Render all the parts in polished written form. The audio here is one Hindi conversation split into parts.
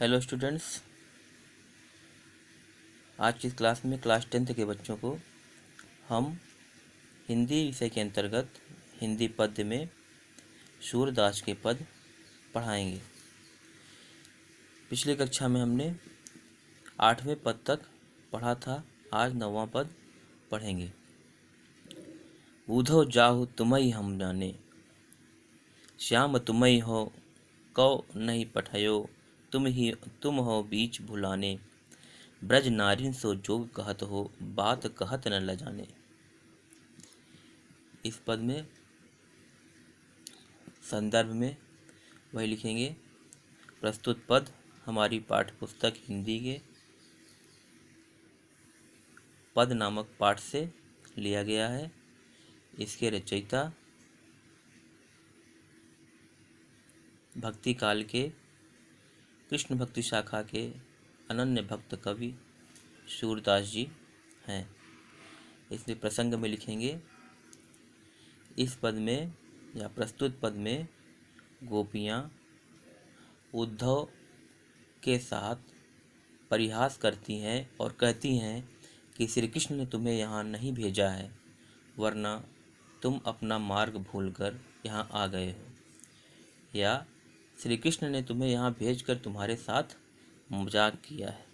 हेलो स्टूडेंट्स, आज की क्लास में क्लास 10th के बच्चों को हम हिंदी विषय के अंतर्गत हिंदी पद्य में सूरदास के पद पढ़ाएंगे। पिछली कक्षा में हमने 8वें पद तक पढ़ा था, आज 9वां पद पढ़ेंगे। ऊधो जाहु तुम्हि हम जाने, श्याम तुम्हि हो कौ नहीं पठयो, तुम हो बीच भुलाने, ब्रज नारिन सो जोग कहत हो, बात कहत न ल जाने। इस पद में संदर्भ में वही लिखेंगे। प्रस्तुत पद हमारी पाठ्य पुस्तक हिंदी के पद नामक पाठ से लिया गया है। इसके रचयिता भक्ति काल के कृष्ण भक्ति शाखा के अनन्य भक्त कवि सूरदास जी हैं। इसलिए प्रसंग में लिखेंगे। इस पद में या प्रस्तुत पद में गोपियाँ उद्धव के साथ परिहास करती हैं और कहती हैं कि श्री कृष्ण ने तुम्हें यहाँ नहीं भेजा है, वरना तुम अपना मार्ग भूलकर यहाँ आ गए हो, या श्री कृष्ण ने तुम्हें यहाँ भेजकर तुम्हारे साथ मजाक किया है।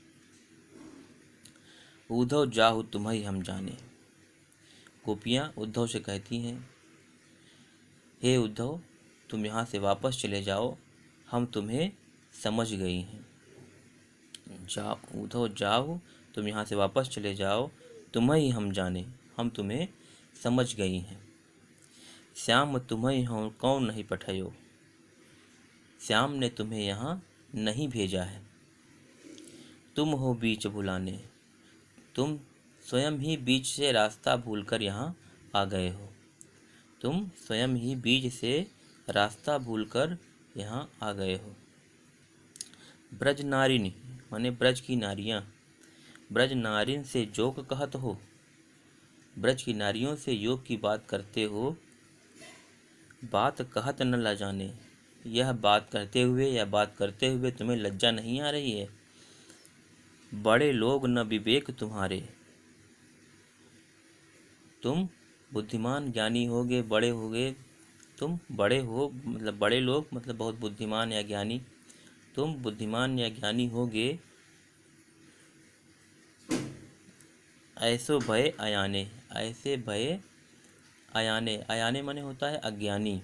उद्धव जाहु तुम्हि हम जाने। गोपियाँ उद्धव से कहती हैं, हे उद्धव, तुम यहाँ से वापस चले जाओ, हम तुम्हें समझ गई हैं। उद्धव जाओ, तुम यहाँ से वापस चले जाओ, तुम्हि हम जाने, हम तुम्हें समझ गई हैं। श्याम तुम्हि हो कौन नहीं पठयो, श्याम ने तुम्हें यहाँ नहीं भेजा है। तुम हो बीच भुलाने, तुम स्वयं ही बीच से रास्ता भूलकर यहाँ आ गए हो। तुम स्वयं ही बीच से रास्ता भूलकर यहाँ आ गए हो। ब्रज नारिन माने ब्रज की नारियाँ, ब्रज नारिन से जोग कहत हो, ब्रज की नारियों से योग की बात करते हो, बात कहत न ला जाने, यह बात कहते हुए या बात करते हुए तुम्हें लज्जा नहीं आ रही है। बड़े लोग न विवेक तुम्हारे, तुम बुद्धिमान ज्ञानी होगे, बड़े होगे, तुम बड़े हो मतलब बड़े लोग मतलब बहुत बुद्धिमान या ज्ञानी, तुम बुद्धिमान या ज्ञानी होगे। ऐसो भय अयाने, ऐसे भय अयाने, अयाने माने होता है अज्ञानी।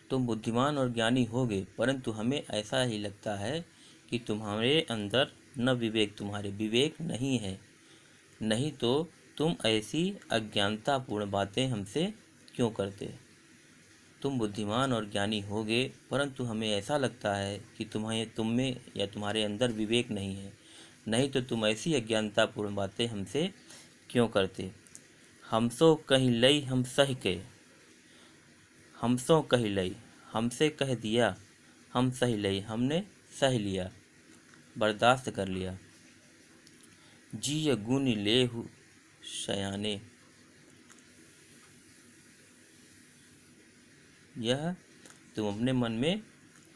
तुम बुद्धिमान और ज्ञानी होगे, परंतु हमें ऐसा ही लगता है कि तुम्हारे अंदर न विवेक, तुम्हारे विवेक नहीं है, नहीं तो तुम ऐसी अज्ञानतापूर्ण बातें हमसे क्यों करते। तुम बुद्धिमान और ज्ञानी होगे, परंतु हमें ऐसा लगता है कि तुम में या तुम्हारे अंदर विवेक नहीं है, नहीं तो तुम ऐसी अज्ञानतापूर्ण बातें हमसे क्यों करते। हमसो कहीं लई हम सह के, हमसो कही लई, हमसे कह दिया, हम सह लई, हमने सह लिया, बर्दाश्त कर लिया। जी गुण लेहु शयाने, यह तुम अपने मन में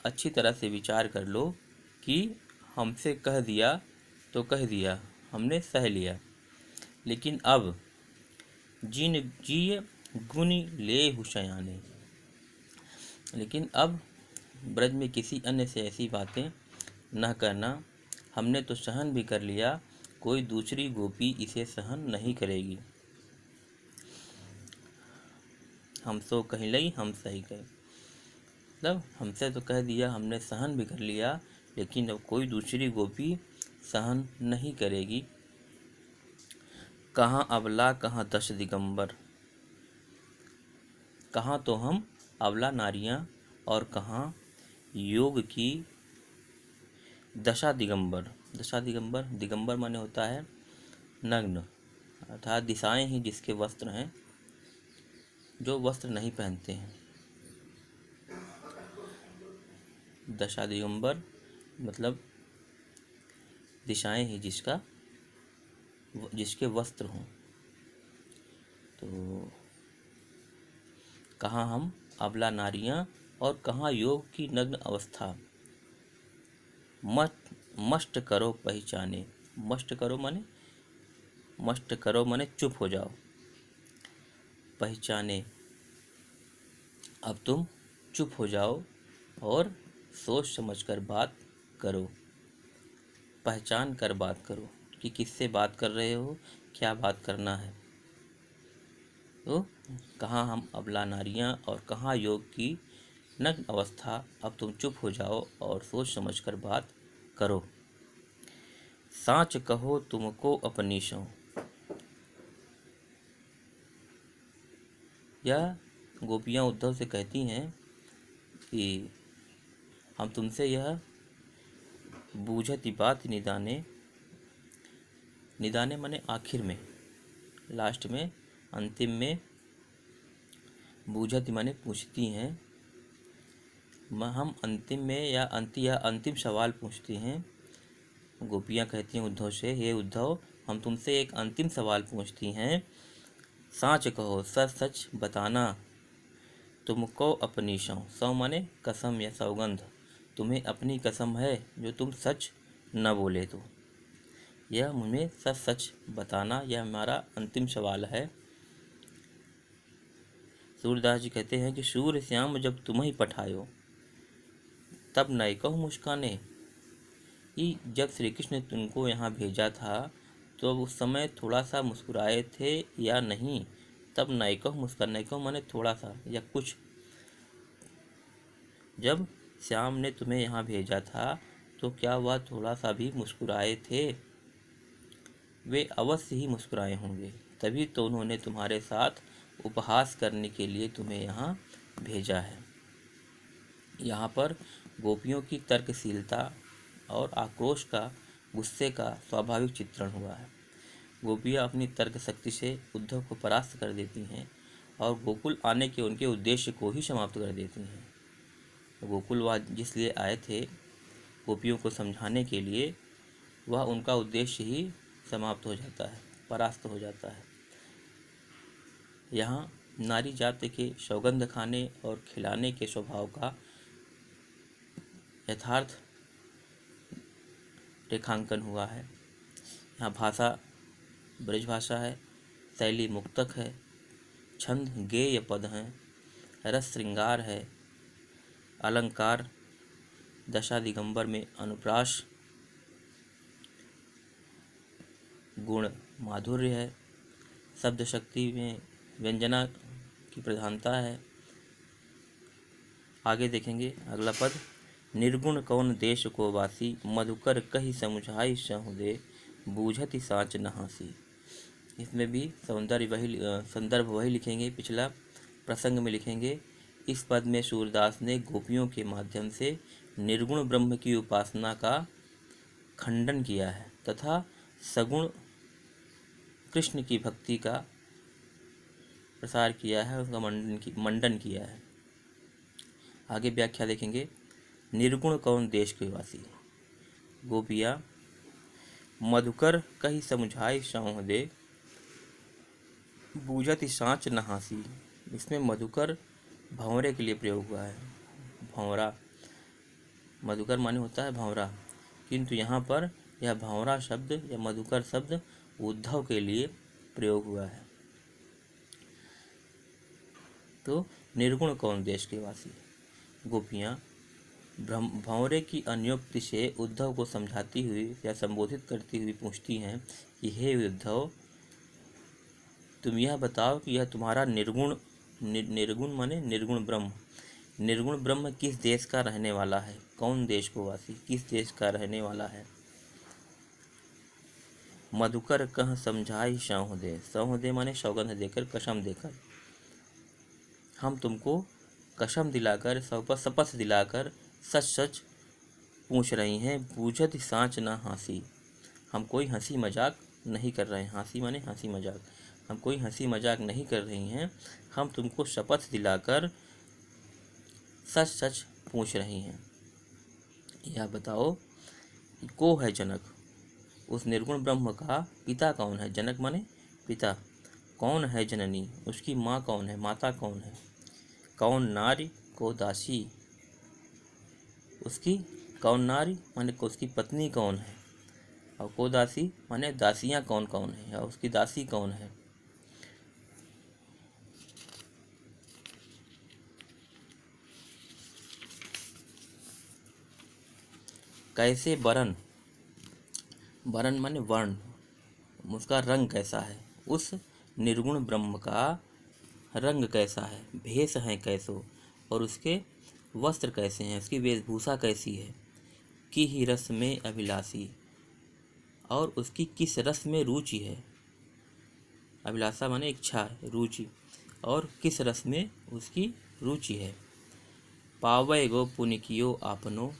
अच्छी तरह से विचार कर लो कि हमसे कह दिया तो कह दिया, हमने सह लिया, लेकिन अब जी गुण लेहु शयाने, लेकिन अब ब्रज में किसी अन्य से ऐसी बातें न करना। हमने तो सहन भी कर लिया, कोई दूसरी गोपी इसे सहन नहीं करेगी। हम सो कह लई हम सही कहे, मतलब हमसे तो कह दिया, हमने सहन भी कर लिया, लेकिन अब कोई दूसरी गोपी सहन नहीं करेगी। कहाँ अबला कहाँ दश दिगंबर, कहाँ तो हम अबला नारियाँ और कहाँ योग की दशा दिगंबर। दशा दिगंबर, दिगंबर माने होता है नग्न, अर्थात दिशाएं ही जिसके वस्त्र हैं, जो वस्त्र नहीं पहनते हैं। दशा दिगंबर मतलब दिशाएं ही जिसके वस्त्र हों। तो कहाँ हम अबला नारियाँ और कहाँ योग की नग्न अवस्था। मस्ट करो पहचाने। मस्ट करो माने चुप हो जाओ। पहचाने, अब तुम चुप हो जाओ और सोच समझकर बात करो। पहचान कर बात करो कि किससे बात कर रहे हो, क्या बात करना है। तो कहाँ हम अबला नारियाँ और कहाँ योग की नग्न अवस्था। अब तुम चुप हो जाओ और सोच समझकर बात करो। साँच कहो तुमको अपनी सौं। यह गोपियाँ उद्धव से कहती हैं कि हम तुमसे यह बूझती बात निदाने। निदाने माने आखिर में, लास्ट में, अंतिम में। बूझती माने पूछती हैं। हम अंतिम में या अंतिम सवाल पूछती हैं। गोपियाँ कहती हैं उद्धव से, हे उद्धव, हम तुमसे एक अंतिम सवाल पूछती हैं। साँच कहो, सच सच बताना, तुमको अपनी सौं। सौं माने कसम या सौगंध। तुम्हें अपनी कसम है जो तुम सच न बोले तो। यह मुझे सच सच बताना, यह हमारा अंतिम सवाल है। सूरदास जी कहते हैं कि सूर्य श्याम जब तुम्हें पठायो, तब नए कहो मुस्काने। कि जब श्री कृष्ण ने तुमको यहाँ भेजा था तो उस समय थोड़ा सा मुस्कुराए थे या नहीं। तब नए कहो मुस्कान, नए कहो माने थोड़ा सा या कुछ। जब श्याम ने तुम्हें यहाँ भेजा था तो क्या वह थोड़ा सा भी मुस्कुराए थे? वे अवश्य ही मुस्कुराए होंगे, तभी तो उन्होंने तुम्हारे साथ उपहास करने के लिए तुम्हें यहाँ भेजा है। यहाँ पर गोपियों की तर्कशीलता और आक्रोश का, गुस्से का स्वाभाविक चित्रण हुआ है। गोपियाँ अपनी तर्क शक्ति से उद्धव को परास्त कर देती हैं और गोकुल आने के उनके उद्देश्य को ही समाप्त कर देती हैं। गोकुल वह जिसलिए आए थे, गोपियों को समझाने के लिए, वह उनका उद्देश्य ही समाप्त हो जाता है, परास्त हो जाता है। यहाँ नारी जाति के सौगंध खाने और खिलाने के स्वभाव का यथार्थ रेखांकन हुआ है। यहाँ भाषा ब्रज भाषा है, शैली मुक्तक है, छंद गेय पद हैं, रस श्रृंगार है, अलंकार दशा दिगंबर में अनुप्रास, गुण माधुर्य है, शब्द शक्ति में व्यंजना की प्रधानता है। आगे देखेंगे अगला पद। निर्गुण कौन देश को वासी, मधुकर कही समुझाई सहुदे, बूझति साँच न हासी। इसमें भी संदर्भ वही लिखेंगे, पिछला प्रसंग में लिखेंगे। इस पद में सूरदास ने गोपियों के माध्यम से निर्गुण ब्रह्म की उपासना का खंडन किया है तथा सगुण कृष्ण की भक्ति का प्रसार किया है, उसका मंडन किया है। आगे व्याख्या देखेंगे। निर्गुण कौन देश के वासी, गोपिया मधुकर कही समुझाई सौह दे, बूझति साँच न हासी। इसमें मधुकर भंवरे के लिए प्रयोग हुआ है। भंवरा, मधुकर माने होता है भंवरा, किंतु यहाँ पर यह भंवरा शब्द या मधुकर शब्द उद्धव के लिए प्रयोग हुआ है। तो निर्गुण कौन देश के वासी, गोपियाँ भंवरे की अन्योक्ति से उद्धव को समझाती हुई या संबोधित करती हुई पूछती हैं कि हे उद्धव, तुम यह बताओ कि यह तुम्हारा निर्गुण माने निर्गुण ब्रह्म किस देश का रहने वाला है। कौन देश को वासी, किस देश का रहने वाला है। मधुकर कह समझाई सौह दे माने सौगंध देकर, कसम देकर। हम तुमको कसम दिलाकर, शपथ दिलाकर सच सच पूछ रही हैं। बूझत साँच ना हासी, हम कोई हंसी मजाक नहीं कर रहे हैं। हासी माने हंसी मजाक, हम कोई हंसी मजाक नहीं कर रही हैं। हम तुमको शपथ दिलाकर सच सच पूछ रही हैं। यह बताओ कि को है जनक, उस निर्गुण ब्रह्म का पिता कौन है। जनक माने पिता। कौन है जननी, उसकी माँ कौन है, माता कौन है। कौन नारी को दासी, उसकी कौन नारी माने उसकी पत्नी कौन है, और को दासी माने दासियां कौन कौन है, और उसकी दासी कौन है। कैसे वरण, वरण माने वर्ण, उसका रंग कैसा है, उस निर्गुण ब्रह्म का रंग कैसा है, भेष है कैसो, और उसके वस्त्र कैसे हैं, उसकी वेशभूषा कैसी है। कि ही रस में अभिलाषी, और उसकी किस रस में रुचि है। अभिलाषा माने इच्छा है, रुचि, और किस रस में उसकी रुचि है। पावे गो पुनिकियो आपनो,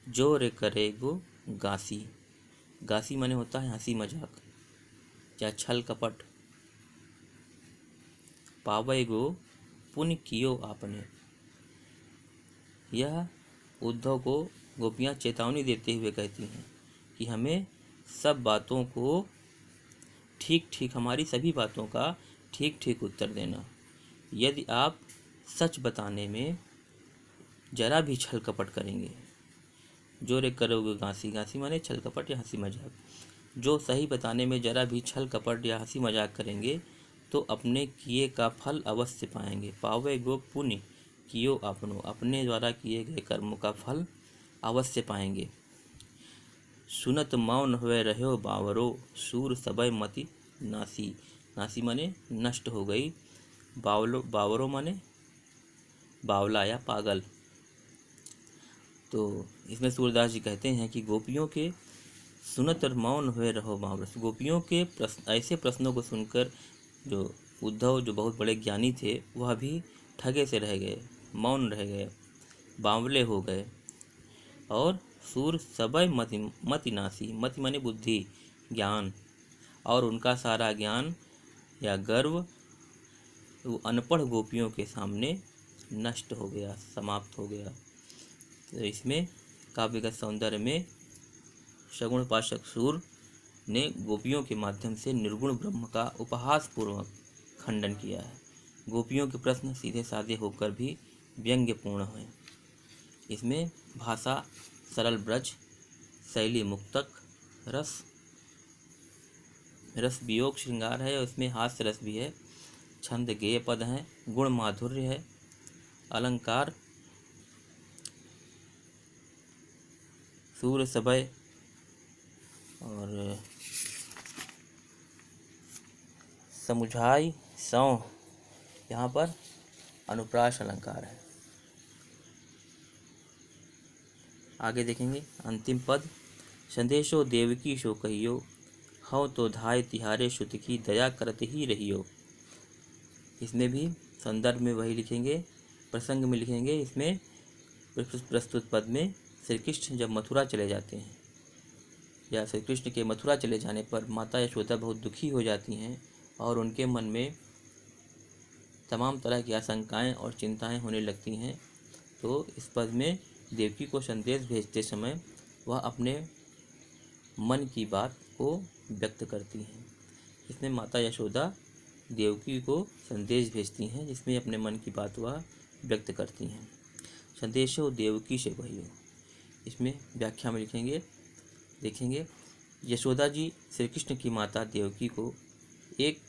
जो रे करे गो गासी। गासी माने होता है हंसी मजाक या छल कपट। पावे गो पुण्य कियो आपने, यह उद्धव को गोपियाँ चेतावनी देते हुए कहती हैं कि हमें सब बातों को ठीक ठीक, हमारी सभी बातों का ठीक ठीक उत्तर देना। यदि आप सच बताने में जरा भी छल कपट करेंगे, जो रे करोगे गांसी, गांसी माने छल कपट या हंसी मजाक, जो सही बताने में जरा भी छल कपट या हंसी मजाक करेंगे तो अपने किए का फल अवश्य पाएंगे। पावे गो पुण्य कियो अपनो, अपने द्वारा किए गए कर्मों का फल अवश्य पाएंगे। सुनत मौन हुए रहो बावरो, सूर सबय मति नासी। नासी माने नष्ट हो गई, बावरो माने बावला या पागल। तो इसमें सूरदास जी कहते हैं कि गोपियों के सुनत और मौन हुए रहो बावरो, गोपियों के ऐसे प्रश्नों को सुनकर जो उद्धव, जो बहुत बड़े ज्ञानी थे, वह भी ठगे से रह गए, मौन रह गए, बावले हो गए। और सूर सबय मति नासी, मति माने बुद्धि, ज्ञान, और उनका सारा ज्ञान या गर्व वो अनपढ़ गोपियों के सामने नष्ट हो गया, समाप्त हो गया। तो इसमें काव्यगत सौंदर्य में सगुण पाशक सूर ने गोपियों के माध्यम से निर्गुण ब्रह्म का उपहास पूर्वक खंडन किया है। गोपियों के प्रश्न सीधे साधे होकर भी व्यंग्यपूर्ण हैं। इसमें भाषा सरल ब्रज, शैली मुक्तक, रस वियोग श्रृंगार है, और इसमें हास्य रस भी है, छंद गेय पद हैं, गुण माधुर्य है, अलंकार सूर सबय, और समुझाई सौ, यहाँ पर अनुप्रास अलंकार है। आगे देखेंगे अंतिम पद, संदेशो देवकी सो कहियो, हौ तो धाय तिहारे श्रुत की दया करते ही रहियो। इसमें भी संदर्भ में वही लिखेंगे, प्रसंग में लिखेंगे। इसमें प्रस्तुत पद में श्री कृष्ण जब मथुरा चले जाते हैं, या श्री कृष्ण के मथुरा चले जाने पर माता यशोदा बहुत दुखी हो जाती हैं, और उनके मन में तमाम तरह की आशंकाएं और चिंताएं होने लगती हैं। तो इस पद में देवकी को संदेश भेजते समय वह अपने मन की बात को व्यक्त करती हैं। इसमें माता यशोदा देवकी को संदेश भेजती हैं, जिसमें अपने मन की बात वह व्यक्त करती हैं। संदेशो देवकी से कहियो, इसमें व्याख्या में लिखेंगे, देखेंगे यशोदा जी श्री कृष्ण की माता देवकी को एक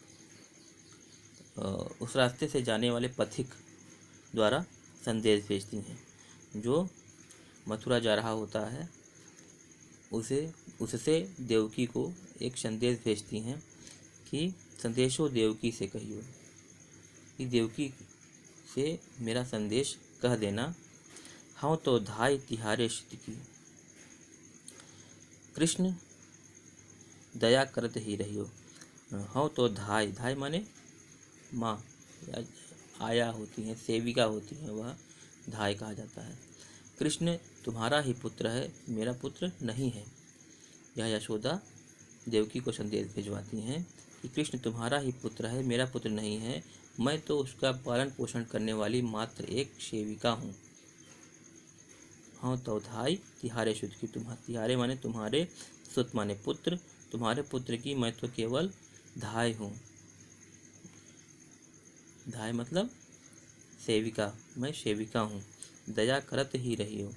उस रास्ते से जाने वाले पथिक द्वारा संदेश भेजती हैं, जो मथुरा जा रहा होता है। उससे देवकी को एक संदेश भेजती हैं कि संदेशो देवकी से कहियो, कि देवकी से मेरा संदेश कह देना। हाँ तो धाय तिहारे श्रुत की, कृष्ण दया करते ही रहियो। हाँ तो धाय, धाय माने माँ, आया होती हैं, सेविका होती हैं, वह धाय कहा जाता है। कृष्ण तुम्हारा ही पुत्र है, मेरा पुत्र नहीं है। यह यशोदा देवकी को संदेश भिजवाती हैं कि कृष्ण तुम्हारा ही पुत्र है, मेरा पुत्र नहीं है, मैं तो उसका पालन पोषण करने वाली मात्र एक सेविका हूँ। हाँ तो धाय तिहारे सुत की, तिहारे माने तुम्हारे, सुत माने पुत्र, तुम्हारे पुत्र की मैं तो केवल धाय हूँ। धाय मतलब सेविका, मैं सेविका हूँ। दया करत ही रहियो,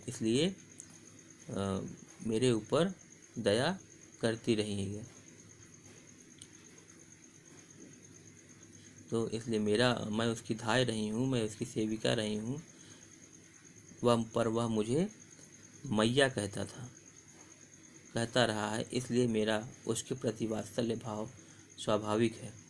इसलिए मेरे ऊपर दया करती रही है। तो इसलिए मैं उसकी धाय रही हूँ, मैं उसकी सेविका रही हूँ। वह मुझे मैया कहता रहा है, इसलिए मेरा उसके प्रति वात्सल्य भाव स्वाभाविक है।